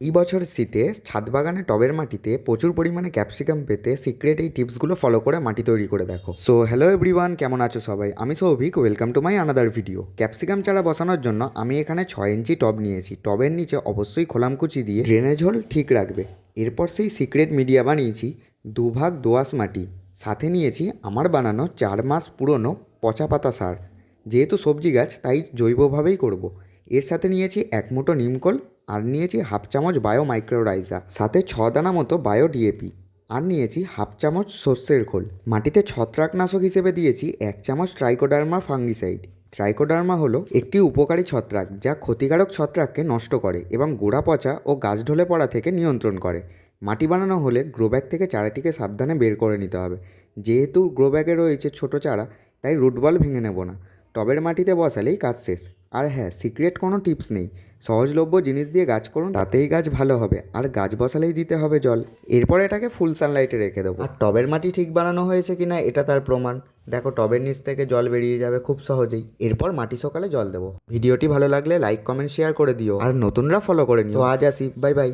এই বছর শীতে ছাদ বাগানে টবের মাটিতে প্রচুর পরিমাণে ক্যাপসিকাম পেতে সিক্রেট এই টিপসগুলো ফলো করে মাটি তৈরি করে দেখো। সো হ্যালো এভরিওয়ান, কেমন আছো সবাই? আমি Souvik, welcome to my another video. Capsicum চারা বসানোর জন্য আমি এখানে 6 ইঞ্চি টব নিয়েছি। টবের নিচে অবশ্যই খোলামকুচি দিয়ে ড্রেনেজ হোল ঠিক রাখবে। এরপর সেই সিক্রেট মিডিয়া বানিয়েছি 2 ভাগ দোআঁশ মাটি, সাথে নিয়েছি আমার বানানো 4 মাস পুরনো পচা পাতা সার। যেহেতু সবজি গাছ তাই জৈবভাবেই করব। এর সাথে নিয়েছি 1 মুঠো নিমকোল, আর নিয়েছি হাফ চামচ বায়ো মাইক্রোরাইজা, সাথে 6 দানা মতো বায়ো ডিএপি, আর নিয়েছি হাফ চামচ সর্ষের খোল। মাটিতে ছত্রাকনাশক হিসেবে দিয়েছি 1 চামচ ট্রাইকোডার্মা ফাঙ্গিসাইড। ট্রাইকোডার্মা হলো একটি উপকারী ছত্রাক যা ক্ষতিকারক ছত্রাককে নষ্ট করে এবং গোড়া পচা ও গাছ ঢলে পড়া থেকে নিয়ন্ত্রণ করে। মাটি বানানো হলে গ্রোব্যাগ থেকে চারাটিকে সাবধানে বের করে নিতে হবে। যেহেতু গ্রোব্যাগে রয়েছে ছোট চারা, তাই রুট বল ভেঙে নেব না। টবের মাটিতে বসালেই কাজ শেষ। আর হ্যাঁ, সিক্রেট কোনো টিপস নেই, সহজলভ্য জিনিস দিয়ে গাছ করুন, তাতেই গাছ ভালো হবে। আর গাছ বসালেই দিতে হবে জল। এরপর এটাকে ফুল সানলাইটে রেখে দেবো। আর টবের মাটি ঠিক বানানো হয়েছে কিনা এটা তার প্রমাণ দেখো, টবের নিচ থেকে জল বেরিয়ে যাবে খুব সহজেই। এরপর মাটি সকালে জল দেবো। ভিডিওটি ভালো লাগলে লাইক কমেন্ট শেয়ার করে দিও, আর নতুনরা ফলো করে নিও। তো আজ আসি, বাই বাই।